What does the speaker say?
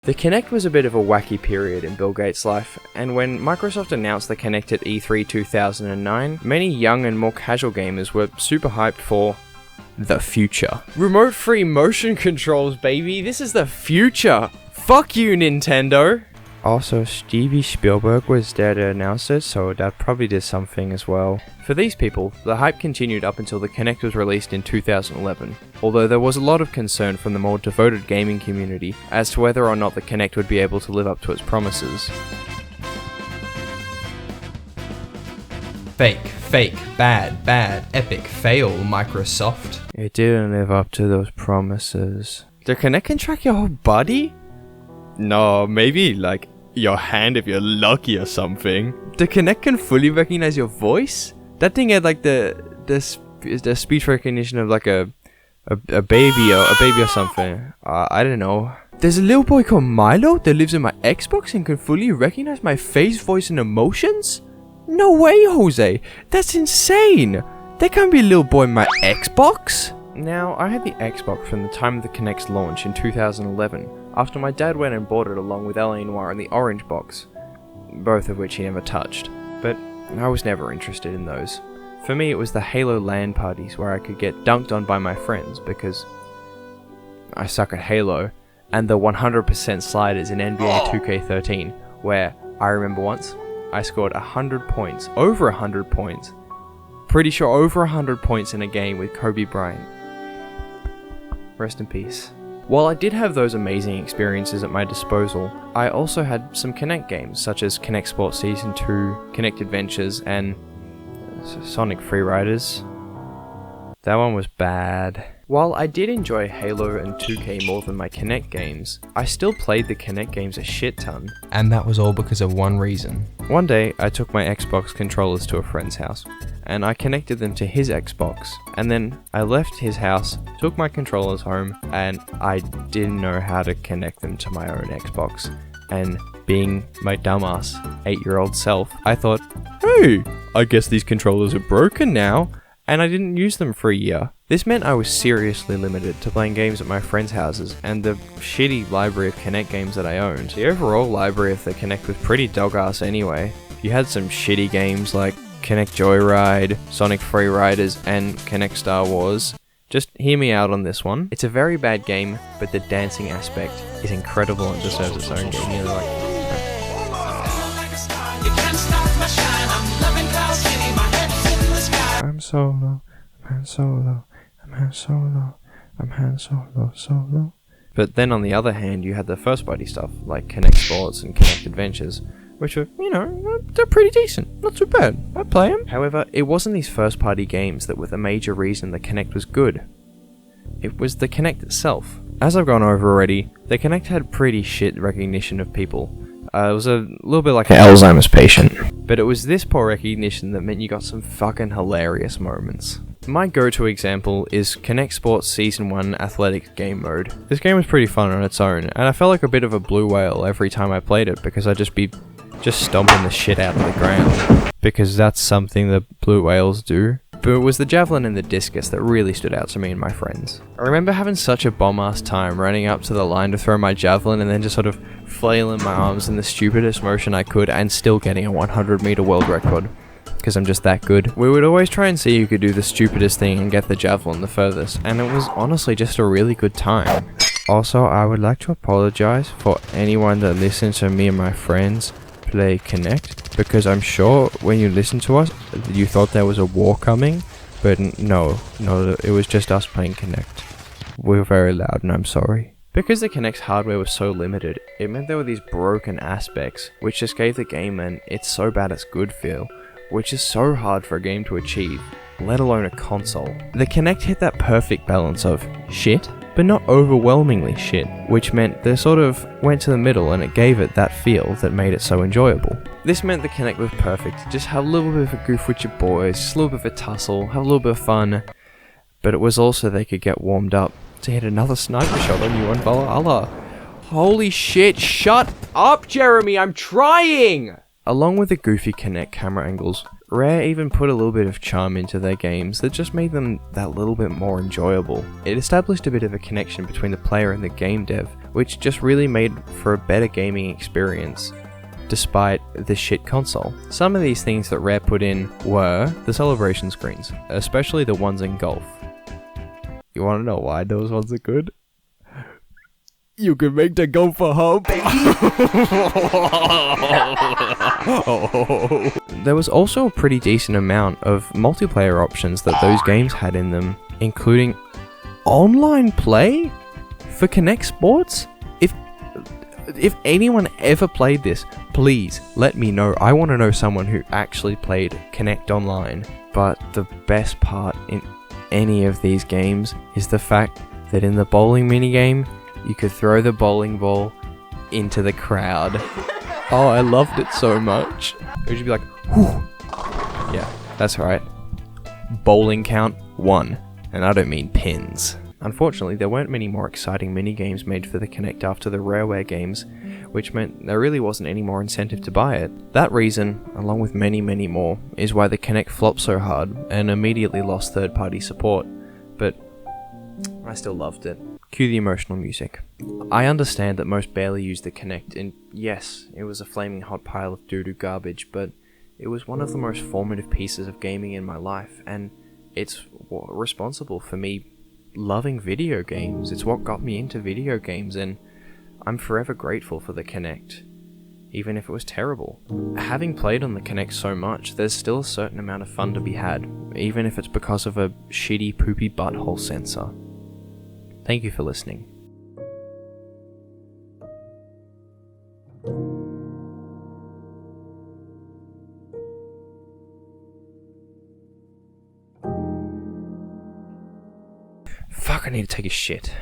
The Kinect was a bit of a wacky period in Bill Gates' life, and when Microsoft announced the Kinect at E3 2009, many young and more casual gamers were super hyped for the future. Remote-free motion controls, baby! This is the future! Fuck you, Nintendo! Also, Steven Spielberg was there to announce it, so that probably did something as well. For these people, the hype continued up until the Kinect was released in 2011, although there was a lot of concern from the more devoted gaming community as to whether or not the Kinect would be able to live up to its promises. Fake, bad, epic, fail, Microsoft. It didn't live up to those promises. The Kinect can track your whole body? No, maybe like your hand if you're lucky or something. The Kinect can fully recognize your voice? That thing had like the speech recognition of like a baby or something. I don't know. There's a little boy called Milo that lives in my Xbox and can fully recognize my face, voice, and emotions? No way, Jose! That's insane! There can't be a little boy in my Xbox? Now, I had the Xbox from the time of the Kinect's launch in 2011, after my dad went and bought it along with L.A. Noire and the orange box, both of which he never touched. But I was never interested in those. For me, it was the Halo LAN parties where I could get dunked on by my friends because I suck at Halo, and the 100% sliders in NBA 2K13, where I remember once I scored 100 points, over 100 points, pretty sure over 100 points in a game with Kobe Bryant. Rest in peace. While I did have those amazing experiences at my disposal, I also had some Kinect games such as Kinect Sports Season 2, Kinect Adventures, and Sonic Freeriders. That one was bad. While I did enjoy Halo and 2K more than my Kinect games, I still played the Kinect games a shit ton. And that was all because of one reason. One day, I took my Xbox controllers to a friend's house, and I connected them to his Xbox, and then I left his house, took my controllers home, and I didn't know how to connect them to my own Xbox. And being my dumbass 8-year-old self, I thought, hey, I guess these controllers are broken now, and I didn't use them for a year. This meant I was seriously limited to playing games at my friends' houses, and the shitty library of Kinect games that I owned. The overall library of the Kinect was pretty dog-ass anyway. You had some shitty games like Kinect Joyride, Sonic Freeriders, and Kinect Star Wars. Just hear me out on this one. It's a very bad game, but the dancing aspect is incredible and deserves its own game. You're like, I'm solo, I'm Han Solo, I'm Han Solo, I'm Han Solo, solo. But then on the other hand, you had the first party stuff like Kinect Sports and Kinect Adventures, which were, they're pretty decent, not too bad, I'd play them. However, it wasn't these first party games that were the major reason the Kinect was good. It was the Kinect itself. As I've gone over already, the Kinect had pretty shit recognition of people. It was a little bit like an Alzheimer's patient. But it was this poor recognition that meant you got some fucking hilarious moments. My go-to example is Kinect Sports Season 1 Athletics Game Mode. This game was pretty fun on its own, and I felt like a bit of a blue whale every time I played it because I'd just be stomping the shit out of the ground. Because that's something that blue whales do. But it was the javelin and the discus that really stood out to me and my friends. I remember having such a bomb-ass time running up to the line to throw my javelin and then just sort of flailing my arms in the stupidest motion I could and still getting a 100-meter world record. Because I'm just that good. We would always try and see who could do the stupidest thing and get the javelin the furthest, and it was honestly just a really good time. Also, I would like to apologize for anyone that listens to me and my friends play Kinect, because I'm sure when you listened to us, you thought there was a war coming, but no, it was just us playing Kinect. We were very loud and I'm sorry. Because the Kinect's hardware was so limited, it meant there were these broken aspects, which just gave the game an it's so bad it's good feel, which is so hard for a game to achieve, let alone a console. The Kinect hit that perfect balance of shit, but not overwhelmingly shit, which meant they sort of went to the middle and it gave it that feel that made it so enjoyable. This meant the Kinect was perfect, just have a little bit of a goof with your boys, just a little bit of a tussle, have a little bit of fun, but it was also they could get warmed up to hit another sniper shot on you on Valhalla. Holy shit, shut up Jeremy, I'm trying! Along with the goofy Kinect camera angles, Rare even put a little bit of charm into their games that just made them that little bit more enjoyable. It established a bit of a connection between the player and the game dev, which just really made for a better gaming experience, despite the shit console. Some of these things that Rare put in were the celebration screens, especially the ones in golf. You wanna know why those ones are good? You can make the golfer hop. There was also a pretty decent amount of multiplayer options that those games had in them, including online play for Kinect Sports. If anyone ever played this, please let me know. I want to know someone who actually played Kinect Online. But the best part in any of these games is the fact that in the bowling minigame, you could throw the bowling ball into the crowd. Oh, I loved it so much. It would just be like, whew. Yeah, that's right. Bowling count 1. And I don't mean pins. Unfortunately, there weren't many more exciting minigames made for the Kinect after the Rareware games, which meant there really wasn't any more incentive to buy it. That reason, along with many, many more, is why the Kinect flopped so hard and immediately lost third-party support. But I still loved it. Cue the emotional music. I understand that most barely use the Kinect, and yes, it was a flaming hot pile of doo-doo garbage, but it was one of the most formative pieces of gaming in my life, and it's responsible for me loving video games. It's what got me into video games, and I'm forever grateful for the Kinect, even if it was terrible. Having played on the Kinect so much, there's still a certain amount of fun to be had, even if it's because of a shitty poopy butthole sensor. Thank you for listening. Fuck, I need to take a shit.